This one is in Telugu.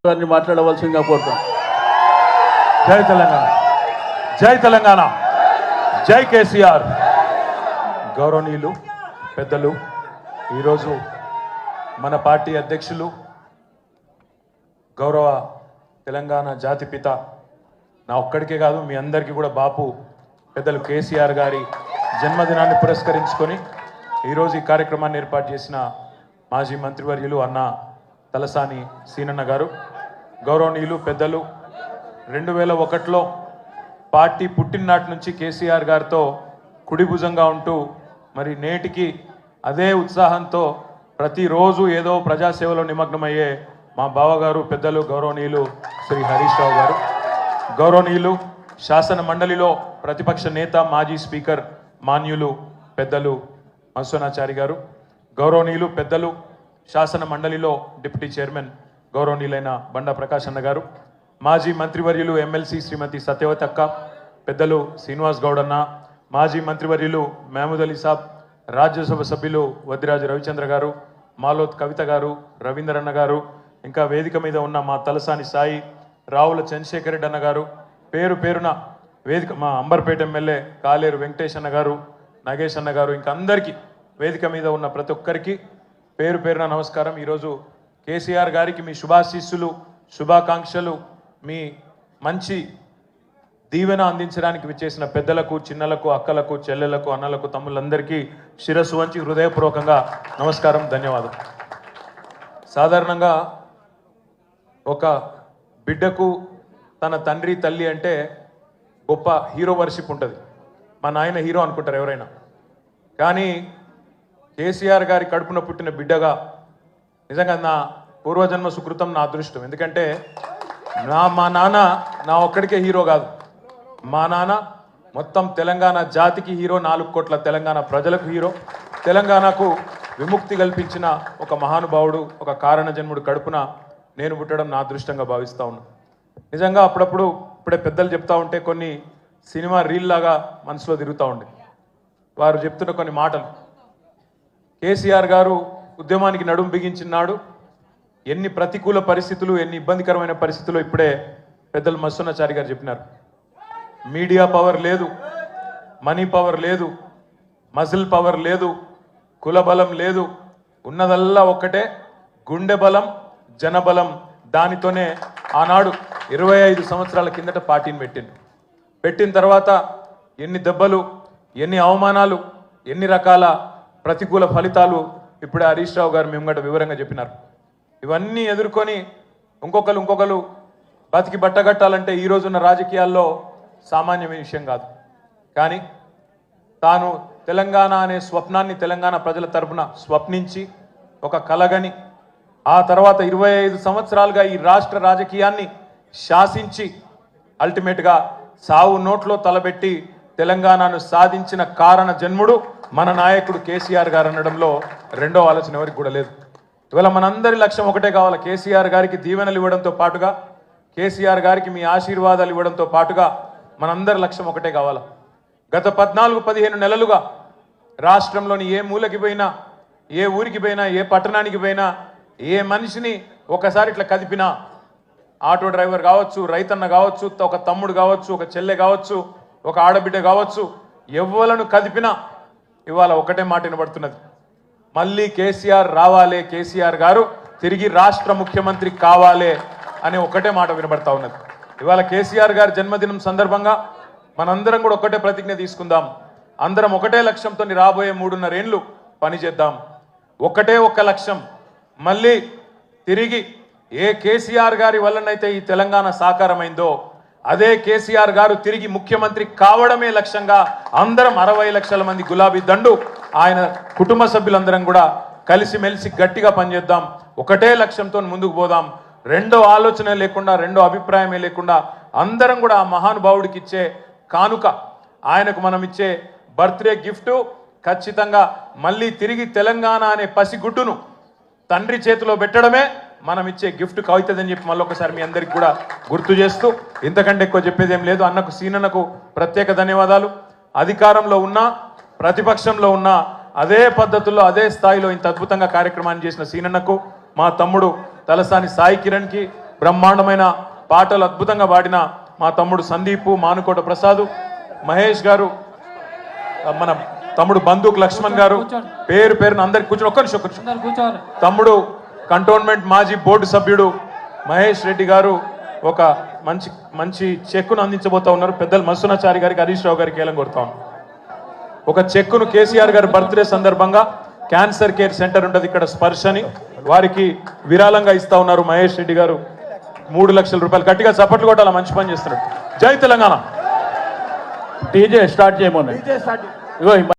గారిని మాట్లాడవలసిందిగా కోరుతాం. జై తెలంగాణ, జై తెలంగాణ, జై కేసీఆర్. గౌరవనీయులు పెద్దలు, ఈరోజు మన పార్టీ అధ్యక్షులు గౌరవ తెలంగాణ జాతిపిత, నా ఒక్కడికే కాదు మీ అందరికీ కూడా బాపు పెద్దలు కేసీఆర్ గారి జన్మదినాన్ని పురస్కరించుకొని ఈరోజు ఈ కార్యక్రమాన్ని ఏర్పాటు చేసిన మాజీ మంత్రివర్యులు అన్న తలసాని సీనన్న గారు, గౌరవనీయులు పెద్దలు, 2001లో పార్టీ పుట్టిననాటి నుంచి కేసీఆర్ గారితో కుడిభుజంగా ఉంటూ మరి నేటికి అదే ఉత్సాహంతో ప్రతిరోజు ఏదో ప్రజాసేవలో నిమగ్నమయ్యే మా బావగారు పెద్దలు గౌరవనీయులు శ్రీ హరీష్ రావు గారు, గౌరవనీయులు శాసన మండలిలో ప్రతిపక్ష నేత మాజీ స్పీకర్ మాన్యులు పెద్దలు మధుసూదనాచారి గారు, గౌరవనీయులు పెద్దలు శాసన మండలిలో డిప్యూటీ చైర్మన్ గౌరవనీయులైన బండా ప్రకాష్ అన్న గారు, మాజీ మంత్రివర్యులు ఎమ్మెల్సీ శ్రీమతి సత్యవతి అక్క, పెద్దలు శ్రీనివాస్ గౌడ్ అన్న, మాజీ మంత్రివర్యులు మహమూద్ అలీ సాబ్, రాజ్యసభ సభ్యులు వద్దిరాజు రవిచంద్ర గారు, మాలోత్ కవిత గారు, రవీందర్ అన్న గారు, ఇంకా వేదిక మీద ఉన్న మా తలసాని సాయి, రావుల చంద్రశేఖర్ రెడ్డి అన్న గారు, పేరు పేరున వేదిక మా అంబర్పేట ఎమ్మెల్యే కాలేరు వెంకటేష్ అన్న గారు, నాగేష్ అన్న గారు, ఇంకా అందరికీ వేదిక మీద ఉన్న ప్రతి ఒక్కరికి పేరు పేరున నమస్కారం. ఈరోజు కేసీఆర్ గారికి మీ శుభాశీస్సులు, శుభాకాంక్షలు, మీ మంచి దీవెన అందించడానికి విచ్చేసిన పెద్దలకు, చిన్నలకు, అక్కలకు, చెల్లెలకు, అన్నలకు, తమ్ముళ్ళందరికీ శిరస్సు వంచి హృదయపూర్వకంగా నమస్కారం, ధన్యవాదాలు. సాధారణంగా ఒక బిడ్డకు తన తండ్రి తల్లి అంటే గొప్ప హీరో వర్షిప్ ఉంటుంది. మా నాయన హీరో అనుకుంటారు ఎవరైనా, కానీ కేసీఆర్ గారి కడుపున పుట్టిన బిడ్డగా నిజంగా నా పూర్వజన్మ సుకృతం, నా అదృష్టం. ఎందుకంటే మా నాన్న నా ఒక్కడికే హీరో కాదు, మా నాన్న మొత్తం తెలంగాణ జాతికి హీరో, 4 కోట్ల తెలంగాణ ప్రజలకు హీరో, తెలంగాణకు విముక్తి కల్పించిన ఒక మహానుభావుడు, ఒక కారణ జన్ముడు కడుపున నేను పుట్టడం నా అదృష్టంగా భావిస్తూ ఉన్నాను. నిజంగా అప్పుడప్పుడు ఇప్పుడే పెద్దలు చెప్తా ఉంటే కొన్ని సినిమా రీల్ లాగా మనసులో తిరుగుతూ ఉండే. వారు చెప్తున్న కొన్ని మాటలు, కేసీఆర్ గారు ఉద్యమానికి నడుం బిగించినాడు, ఎన్ని ప్రతికూల పరిస్థితులు, ఎన్ని ఇబ్బందికరమైన పరిస్థితులు ఇప్పుడే పెద్దలు మధుసూదనాచారి గారు చెప్పినారు. మీడియా పవర్ లేదు, మనీ పవర్ లేదు, మజిల్ పవర్ లేదు, కుల బలం లేదు, ఉన్నదల్లా ఒక్కటే గుండె బలం, జనబలం. దానితోనే ఆనాడు 25 సంవత్సరాల కిందట పార్టీని పెట్టిన తర్వాత ఎన్ని దెబ్బలు, ఎన్ని అవమానాలు, ఎన్ని రకాల ప్రతికూల ఫలితాలు ఇప్పుడే హరీష్ రావు గారు మేము వివరంగా చెప్పినారు. ఇవన్నీ ఎదుర్కొని ఇంకొకరు బతికి బట్టగట్టాలంటే ఈ రోజున్న రాజకీయాల్లో సామాన్యమైన విషయం కాదు. కానీ తాను తెలంగాణ అనే స్వప్నాన్ని తెలంగాణ ప్రజల తరపున స్వప్నించి ఒక కలగని, ఆ తర్వాత 25 సంవత్సరాలుగా ఈ రాష్ట్ర రాజకీయాన్ని శాసించి అల్టిమేట్గా సావు నోట్లో తలబెట్టి తెలంగాణను సాధించిన కారణ జన్ముడు మన నాయకుడు కేసీఆర్ గారు అనడంలో రెండో ఆలోచన ఎవరికి కూడా లేదు. ఇవాళ మనందరి లక్ష్యం ఒకటే కావాలి, కేసీఆర్ గారికి దీవెనలు ఇవ్వడంతో పాటుగా, కేసీఆర్ గారికి మీ ఆశీర్వాదాలు ఇవ్వడంతో పాటుగా మనందరి లక్ష్యం ఒకటే కావాలి. గత 14-15 నెలలుగా రాష్ట్రంలోని ఏ మూలకి పోయినా, ఏ ఊరికి పోయినా, ఏ పట్టణానికి పోయినా, ఏ మనిషిని ఒకసారి ఇట్లా కదిపినా, ఆటో డ్రైవర్ కావచ్చు, రైతన్న కావచ్చు, ఒక తమ్ముడు కావచ్చు, ఒక చెల్లె కావచ్చు, ఒక ఆడబిడ్డ కావచ్చు, ఎవ్వలను కదిపినా ఇవాళ ఒకటే మాట వినబడుతున్నది, మళ్ళీ కేసీఆర్ రావాలే, కేసీఆర్ గారు తిరిగి రాష్ట్ర ముఖ్యమంత్రి కావాలే అనే ఒకటే మాట వినబడతా ఉన్నది. ఇవాళ కేసీఆర్ గారి జన్మదినం సందర్భంగా మనందరం కూడా ఒకటే ప్రతిజ్ఞ తీసుకుందాం. అందరం ఒకటే లక్ష్యంతో రాబోయే 3.5 ఏళ్ళు పనిచేద్దాం. ఒకటే ఒక్క లక్ష్యం, మళ్ళీ తిరిగి ఏ కేసీఆర్ గారి వల్లనైతే ఈ తెలంగాణ సాకారమైందో అదే కేసీఆర్ గారు తిరిగి ముఖ్యమంత్రి కావడమే లక్ష్యంగా అందరం 60 లక్షల మంది గులాబీ దండు ఆయన కుటుంబ సభ్యులందరం కూడా కలిసిమెలిసి గట్టిగా పనిచేద్దాం. ఒకటే లక్ష్యంతో ముందుకు పోదాం. రెండో ఆలోచన లేకుండా, రెండో అభిప్రాయమే లేకుండా అందరం కూడా ఆ మహానుభావుడికి ఇచ్చే కానుక, ఆయనకు మనం ఇచ్చే బర్త్డే గిఫ్ట్ ఖచ్చితంగా మళ్ళీ తిరిగి తెలంగాణ అనే పసిగుడ్డును తండ్రి చేతిలో పెట్టడమే మనం ఇచ్చే గిఫ్ట్ అవుతుందని చెప్పి మళ్ళొకసారి మీ అందరికి కూడా గుర్తు చేస్తూ, ఇంతకంటే ఎక్కువ చెప్పేది ఏం లేదు. అన్నకు సీనన్నకు ప్రత్యేక ధన్యవాదాలు. అధికారంలో ఉన్నా, ప్రతిపక్షంలో ఉన్నా అదే పద్ధతుల్లో, అదే స్థాయిలో ఇంత అద్భుతంగా కార్యక్రమాన్ని చేసిన సీనన్నకు, మా తమ్ముడు తలసాని సాయి కిరణ్కి, బ్రహ్మాండమైన పాటలు అద్భుతంగా పాడిన మా తమ్ముడు సందీపు మానుకోట ప్రసాద్, మహేష్ గారు, మన తమ్ముడు బందూక్ లక్ష్మణ్ గారు, పేరు పేరున అందరికి కూర్చొని ఒక్క నిమిషం తమ్ముడు కంటోన్మెంట్ మాజీ బోర్డు సభ్యుడు మహేష్ రెడ్డి గారు ఒక మంచి మంచి చెక్కును అందించబోతా ఉన్నారు. పెద్దలు మసునాచారి గారికి, హరీష్ రావు గారికి ఏలం కొడతా ఉన్నారు. ఒక చెక్కును కేసీఆర్ గారి బర్త్డే సందర్భంగా క్యాన్సర్ కేర్ సెంటర్ ఉంటుంది ఇక్కడ స్పర్శని, వారికి విరాళంగా ఇస్తా ఉన్నారు మహేష్ రెడ్డి గారు 3 లక్షల రూపాయలు. గట్టిగా చప్పట్లు కొట్టాల, మంచి పని చేస్తున్నాడు. జై తెలంగాణ. డీజే స్టార్ట్ చేయమని.